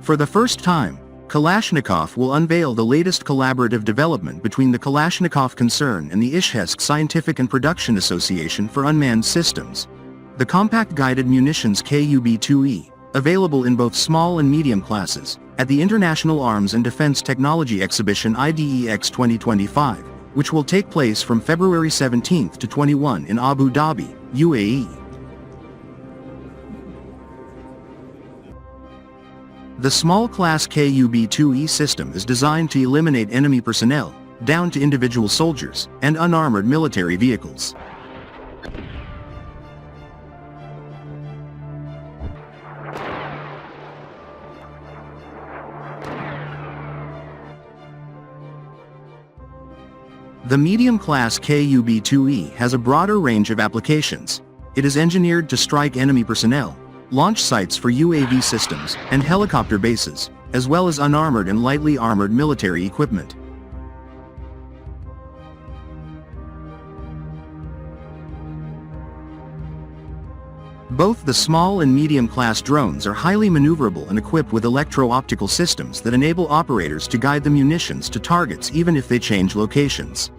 For the first time, Kalashnikov will unveil the latest collaborative development between the Kalashnikov concern and the Ishhesk Scientific and Production Association for Unmanned Systems. The compact guided munitions Cub-2E, available in both small and medium classes, at the International Arms and Defense Technology Exhibition IDEX 2025, which will take place from February 17 to 21 in Abu Dhabi, UAE. The small class Cub-2E system is designed to eliminate enemy personnel, down to individual soldiers, and unarmored military vehicles. The medium-class Cub-2E has a broader range of applications. It is engineered to strike enemy personnel, launch sites for UAV systems, and helicopter bases, as well as unarmored and lightly armored military equipment. Both the small and medium-class drones are highly maneuverable and equipped with electro-optical systems that enable operators to guide the munitions to targets even if they change locations.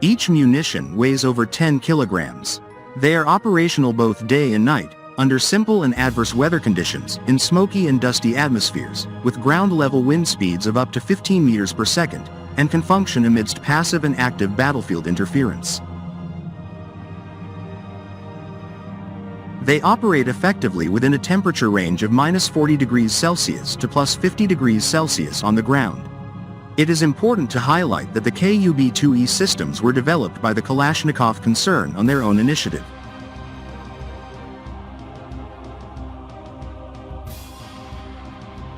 Each munition weighs over 10 kilograms. They are operational both day and night, under simple and adverse weather conditions, in smoky and dusty atmospheres, with ground-level wind speeds of up to 15 meters per second, and can function amidst passive and active battlefield interference. They operate effectively within a temperature range of -40 degrees Celsius to +50 degrees Celsius on the ground. It is important to highlight that the Cub-2E systems were developed by the Kalashnikov concern on their own initiative.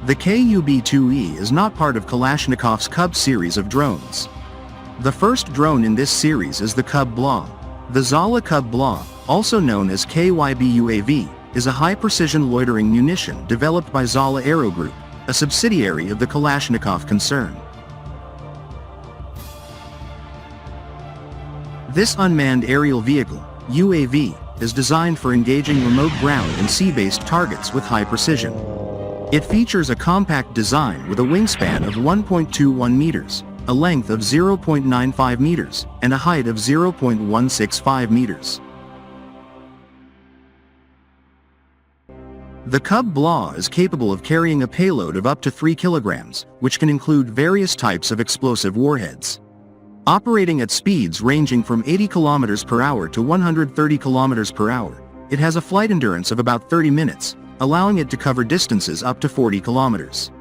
The Cub-2E is not part of Kalashnikov's Cub series of drones. The first drone in this series is the Cub-BLA. The ZALA Cub-BLA, also known as KYB-UAV, is a high-precision loitering munition developed by ZALA Aero Group, a subsidiary of the Kalashnikov concern. This unmanned aerial vehicle, UAV, is designed for engaging remote ground and sea-based targets with high precision. It features a compact design with a wingspan of 1.21 meters, a length of 0.95 meters, and a height of 0.165 meters. The Cub-BLA is capable of carrying a payload of up to 3 kilograms, which can include various types of explosive warheads. Operating at speeds ranging from 80 km per hour to 130 km per hour, it has a flight endurance of about 30 minutes, allowing it to cover distances up to 40 kilometers.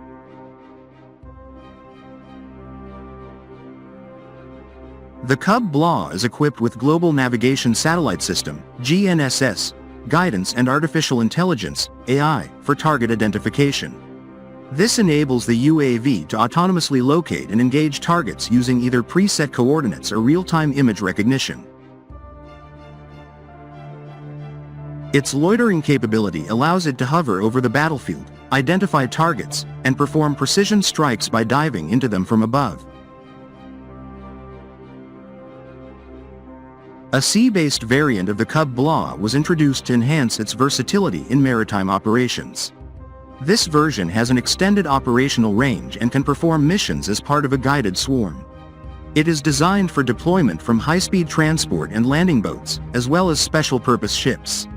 The Cub-BLA is equipped with Global Navigation Satellite System, GNSS, guidance and artificial intelligence, AI, for target identification. This enables the UAV to autonomously locate and engage targets using either preset coordinates or real-time image recognition. Its loitering capability allows it to hover over the battlefield, identify targets, and perform precision strikes by diving into them from above. A sea-based variant of the Cub-BLA was introduced to enhance its versatility in maritime operations. This version has an extended operational range and can perform missions as part of a guided swarm. It is designed for deployment from high-speed transport and landing boats, as well as special-purpose ships.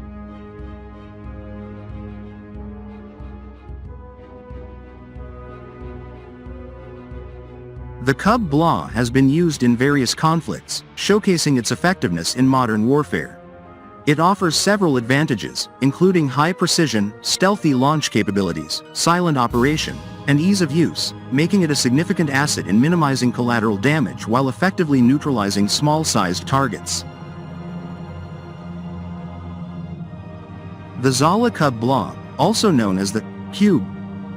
The Cub-BLA has been used in various conflicts, showcasing its effectiveness in modern warfare. It offers several advantages, including high-precision, stealthy launch capabilities, silent operation, and ease of use, making it a significant asset in minimizing collateral damage while effectively neutralizing small-sized targets. The ZALA Cub-BLA, also known as the Cube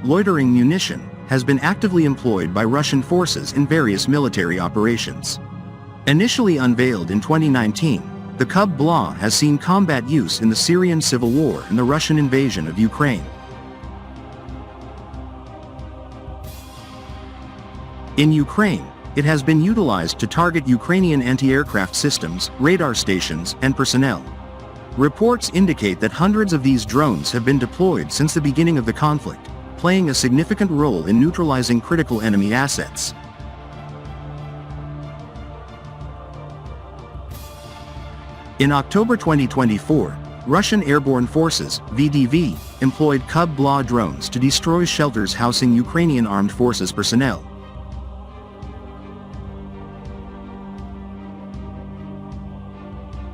loitering munition, has been actively employed by Russian forces in various military operations. Initially unveiled in 2019, the Cub-BLA has seen combat use in the Syrian civil war and the Russian invasion of Ukraine. In Ukraine, it has been utilized to target Ukrainian anti-aircraft systems, radar stations, and personnel. Reports indicate that hundreds of these drones have been deployed since the beginning of the conflict, playing a significant role in neutralizing critical enemy assets. In October 2024, Russian Airborne Forces (VDV) employed Cub-BLA drones to destroy shelters housing Ukrainian armed forces personnel.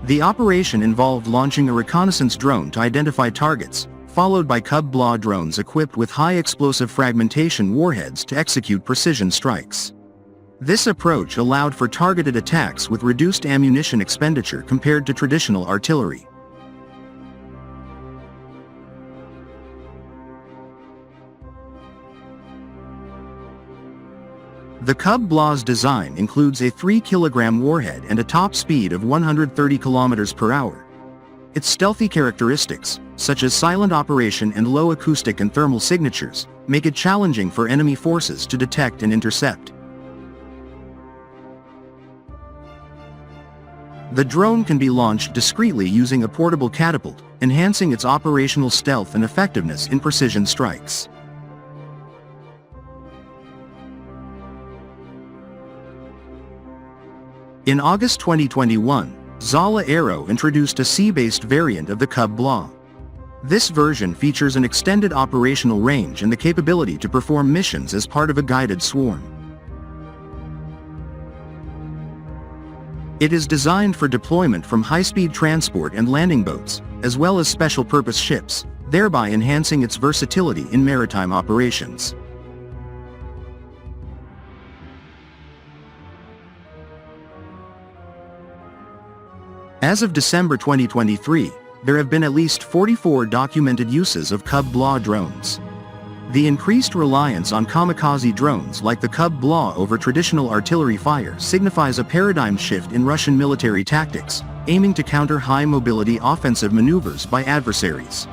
The operation involved launching a reconnaissance drone to identify targets, followed by Cub-BLA drones equipped with high-explosive fragmentation warheads to execute precision strikes. This approach allowed for targeted attacks with reduced ammunition expenditure compared to traditional artillery. The Cub-BLA's design includes a 3-kilogram warhead and a top speed of 130 km per hour. Its stealthy characteristics, such as silent operation and low acoustic and thermal signatures, make it challenging for enemy forces to detect and intercept. The drone can be launched discreetly using a portable catapult, enhancing its operational stealth and effectiveness in precision strikes. In August 2021, ZALA Aero introduced a sea-based variant of the Cub-BLA. This version features an extended operational range and the capability to perform missions as part of a guided swarm. It is designed for deployment from high-speed transport and landing boats, as well as special-purpose ships, thereby enhancing its versatility in maritime operations. As of December 2023, there have been at least 44 documented uses of Cub-BLA drones. The increased reliance on kamikaze drones like the Cub-BLA over traditional artillery fire signifies a paradigm shift in Russian military tactics, aiming to counter high-mobility offensive maneuvers by adversaries.